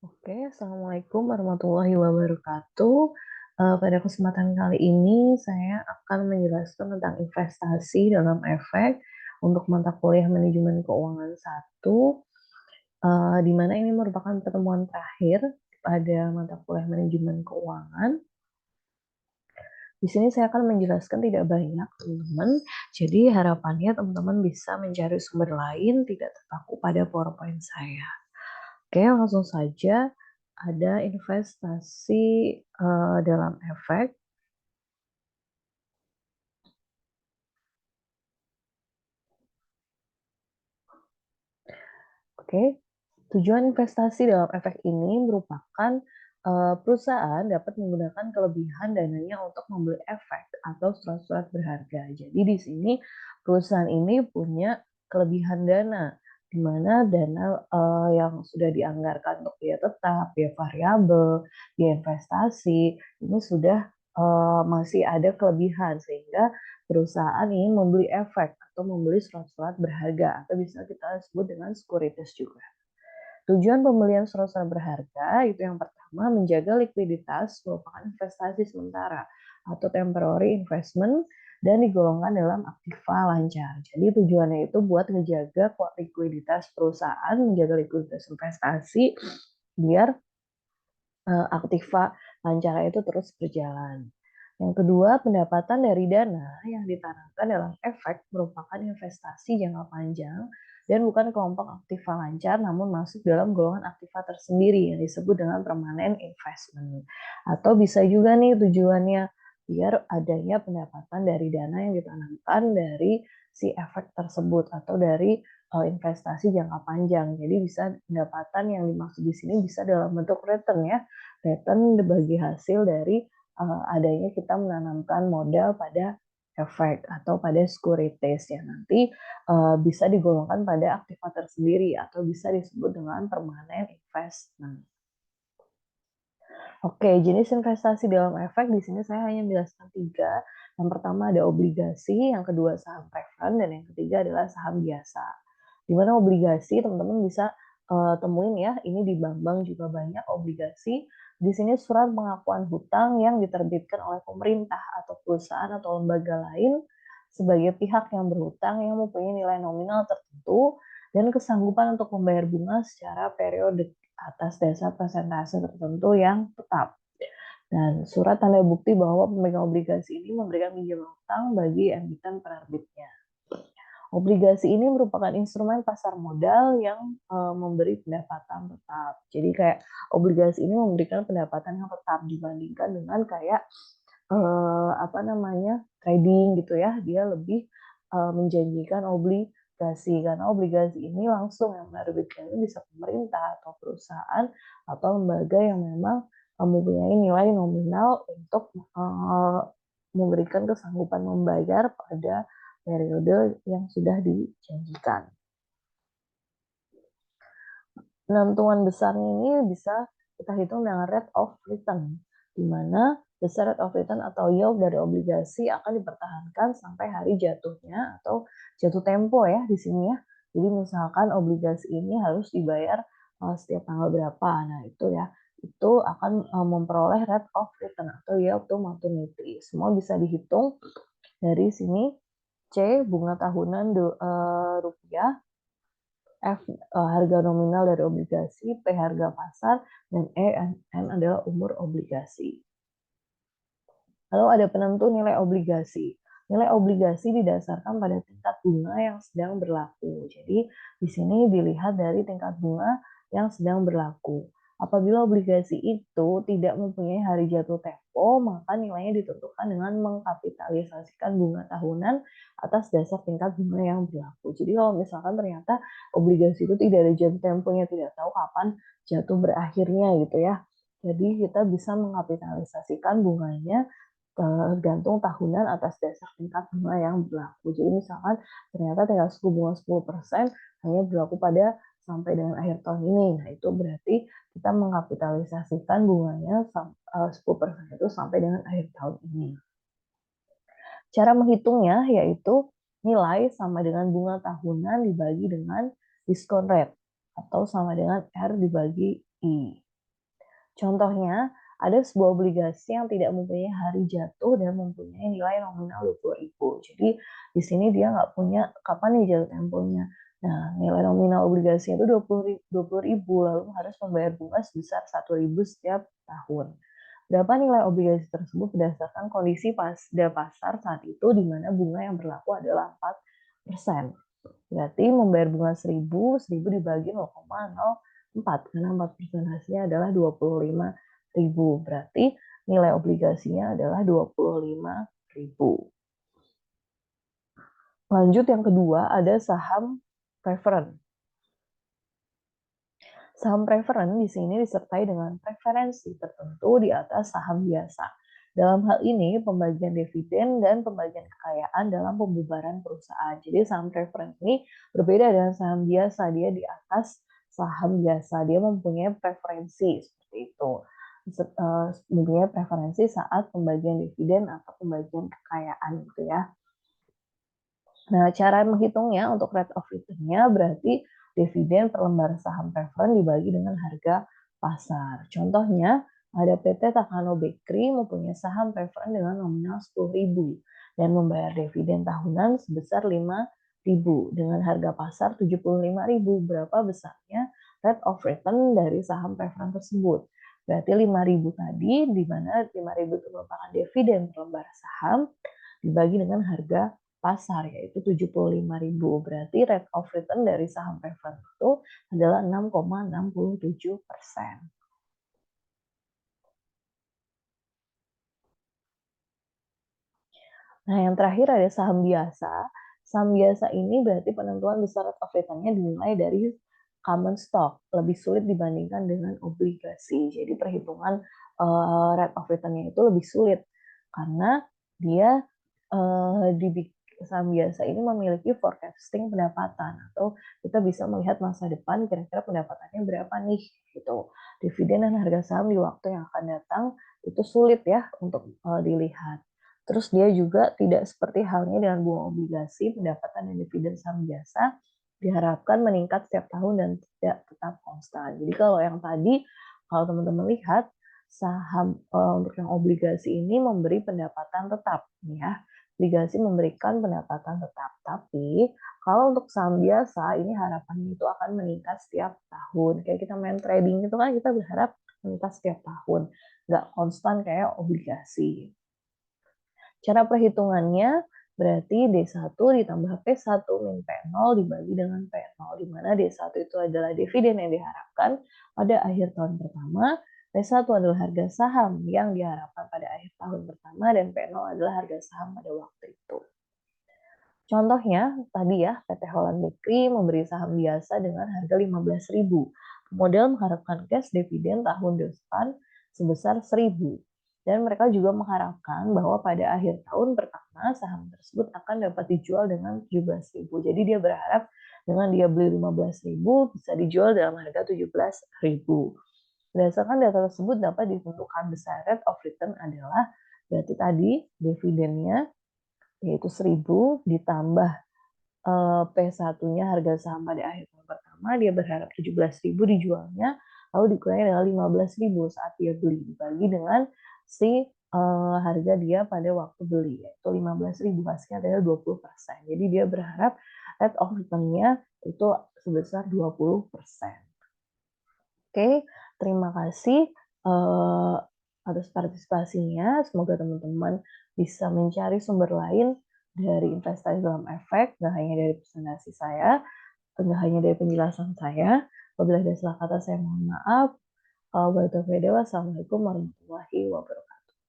Oke, Assalamualaikum warahmatullahi wabarakatuh. Pada kesempatan kali ini saya akan menjelaskan tentang investasi dalam efek untuk mata kuliah manajemen keuangan 1, di mana ini merupakan pertemuan terakhir pada mata kuliah manajemen keuangan. Di sini saya akan menjelaskan tidak banyak, teman-teman. Jadi harapannya teman-teman bisa mencari sumber lain, tidak terpaku pada PowerPoint saya. Oke, langsung saja ada investasi dalam efek. Oke, tujuan investasi dalam efek ini merupakan perusahaan dapat menggunakan kelebihan dananya untuk membeli efek atau surat-surat berharga. Jadi di sini perusahaan ini punya kelebihan dana, di mana dana yang sudah dianggarkan untuk biaya tetap, biaya variabel, biaya investasi, ini sudah masih ada kelebihan sehingga perusahaan ingin membeli efek atau membeli surat-surat berharga atau bisa kita sebut dengan sekuritas juga. Tujuan pembelian surat-surat berharga itu yang pertama menjaga likuiditas merupakan investasi sementara atau temporary investment dan digolongkan dalam aktiva lancar. Jadi tujuannya itu buat menjaga likuiditas perusahaan, menjaga likuiditas investasi biar aktiva lancar itu terus berjalan. Yang kedua, pendapatan dari dana yang ditanamkan dalam efek merupakan investasi jangka panjang dan bukan kelompok aktiva lancar, namun masuk dalam golongan aktiva tersendiri yang disebut dengan permanent investment. Atau bisa juga nih tujuannya biar adanya pendapatan dari dana yang ditanamkan dari si efek tersebut atau dari investasi jangka panjang. Jadi bisa pendapatan yang dimaksud di sini bisa dalam bentuk return ya, return bagi hasil dari adanya kita menanamkan modal pada efek atau pada sekuritas yang nanti bisa digolongkan pada aktiva tersendiri atau bisa disebut dengan permanent investment. Oke, jenis investasi dalam efek di sini saya hanya menjelaskan 3. Yang pertama ada obligasi, yang kedua saham preferred, dan yang ketiga adalah saham biasa. Di mana obligasi teman-teman bisa temuin ya, ini di bank-bank juga banyak obligasi. Di sini surat pengakuan hutang yang diterbitkan oleh pemerintah atau perusahaan atau lembaga lain sebagai pihak yang berhutang yang mempunyai nilai nominal tertentu dan kesanggupan untuk membayar bunga secara periode atas dasar persentase tertentu yang tetap. Dan surat tanda bukti bahwa pemegang obligasi ini memberikan pinjaman utang bagi emiten penerbitnya. Obligasi ini merupakan instrumen pasar modal yang memberi pendapatan tetap. Jadi kayak obligasi ini memberikan pendapatan yang tetap dibandingkan dengan kayak trading gitu ya. Dia lebih menjanjikan obligasi karena obligasi ini langsung yang menerbitkan ini bisa pemerintah atau perusahaan atau lembaga yang memang mempunyai nilai nominal untuk memberikan kesanggupan membayar pada periode yang sudah dijanjikan. Penentuan besarnya ini bisa kita hitung dengan rate of return, di mana besar rate of return atau yield dari obligasi akan dipertahankan sampai hari jatuhnya atau jatuh tempo ya di sini ya. Jadi misalkan obligasi ini harus dibayar setiap tanggal berapa, nah itu ya, itu akan memperoleh rate of return atau yield to maturity. Semua bisa dihitung dari sini. C, bunga tahunan rupiah, F harga nominal dari obligasi, P harga pasar, dan N adalah umur obligasi. Lalu ada penentu nilai obligasi. Nilai obligasi didasarkan pada tingkat bunga yang sedang berlaku. Jadi di sini dilihat dari tingkat bunga yang sedang berlaku. Apabila obligasi itu tidak mempunyai hari jatuh tempo, maka nilainya ditentukan dengan mengkapitalisasikan bunga tahunan atas dasar tingkat bunga yang berlaku. Jadi kalau misalkan ternyata obligasi itu tidak ada jatuh temponya, tidak tahu kapan jatuh berakhirnya gitu ya. Jadi kita bisa mengkapitalisasikan bunganya tergantung tahunan atas dasar tingkat bunga yang berlaku. Jadi misalkan ternyata tingkat suku bunga 10% hanya berlaku pada sampai dengan akhir tahun ini. Nah, itu berarti kita mengkapitalisasikan bunganya 10% itu sampai dengan akhir tahun ini. Cara menghitungnya yaitu nilai sama dengan bunga tahunan dibagi dengan diskon rate atau sama dengan R dibagi I. Contohnya, ada sebuah obligasi yang tidak mempunyai hari jatuh dan mempunyai nilai nominal 20.000. Jadi di sini dia nggak punya kapan nih jatuh temponya. Nah, nilai nominal obligasi itu 20.000, lalu harus membayar bunga sebesar 1.000 setiap tahun. Berapa nilai obligasi tersebut berdasarkan kondisi pada pasar saat itu di mana bunga yang berlaku adalah 4%. Berarti membayar bunga 1.000 dibagi 0,04 karena 4% hasilnya adalah 25.000. Berarti nilai obligasinya adalah 25.000. Lanjut yang kedua ada saham preferen. Saham preferen di sini disertai dengan preferensi tertentu di atas saham biasa. Dalam hal ini, pembagian dividen dan pembagian kekayaan dalam pembubaran perusahaan. Jadi saham preferen ini berbeda dengan saham biasa, dia di atas saham biasa, dia mempunyai preferensi seperti itu. Mempunyai preferensi saat pembagian dividen atau pembagian kekayaan gitu ya. Nah, cara menghitungnya untuk rate of return-nya berarti dividen per lembar saham preferen dibagi dengan harga pasar. Contohnya, ada PT Takano Bakery mempunyai saham preferen dengan nominal 10.000 dan membayar dividen tahunan sebesar 5.000 dengan harga pasar 75.000. Berapa besarnya rate of return dari saham preferen tersebut? Berarti 5.000 tadi, di mana 5.000 itu merupakan dividen per lembar saham, dibagi dengan harga pasar yaitu 75.000. Berarti rate of return dari saham preferen itu adalah 6,67%. Nah, yang terakhir ada saham biasa. Saham biasa ini berarti penentuan besar rate of return-nya dinilai dari common stock, lebih sulit dibandingkan dengan obligasi. Jadi perhitungan rate of return-nya itu lebih sulit karena dia saham biasa ini memiliki forecasting pendapatan atau kita bisa melihat masa depan kira-kira pendapatannya berapa nih gitu. Dividen dan harga saham di waktu yang akan datang itu sulit ya untuk dilihat. Terus dia juga tidak seperti halnya dengan bunga obligasi, pendapatan dan dividen saham biasa diharapkan meningkat setiap tahun dan tidak tetap konstan. Jadi kalau yang tadi, kalau teman-teman lihat, saham untuk yang obligasi ini memberi pendapatan tetap, ya. Obligasi memberikan pendapatan tetap, tapi kalau untuk saham biasa ini harapannya itu akan meningkat setiap tahun. Kayak kita main trading itu kan kita berharap meningkat setiap tahun, nggak konstan kayak obligasi. Cara perhitungannya berarti D1 ditambah P1 min P0 dibagi dengan P0, di mana D1 itu adalah dividen yang diharapkan pada akhir tahun pertama, P1 adalah harga saham yang diharapkan pada akhir tahun pertama, dan P0 adalah harga saham pada waktu itu. Contohnya, tadi ya, PT Holland Bakery memberi saham biasa dengan harga 15.000. Model mengharapkan cash dividen tahun depan sebesar 1.000. Dan mereka juga mengharapkan bahwa pada akhir tahun pertama saham tersebut akan dapat dijual dengan 17.000. Jadi dia berharap dengan dia beli 15.000 bisa dijual dalam harga 17.000. Berdasarkan data tersebut dapat ditentukan besar rate of return adalah berarti tadi dividennya yaitu 1.000 ditambah P1-nya harga saham pada akhir tahun pertama, dia berharap 17.000 dijualnya, lalu dikurangi dengan 15.000 saat dia beli, dibagi dengan si harga dia pada waktu beli, yaitu 15.000, hasilnya adalah 20%. Jadi dia berharap rate of return-nya itu sebesar 20%. Oke, terima kasih atas partisipasinya. Semoga teman-teman bisa mencari sumber lain dari investasi dalam efek, nggak hanya dari presentasi saya, nggak hanya dari penjelasan saya. Apabila ada salah kata, saya mohon maaf. Wassalamualaikum warahmatullahi wabarakatuh.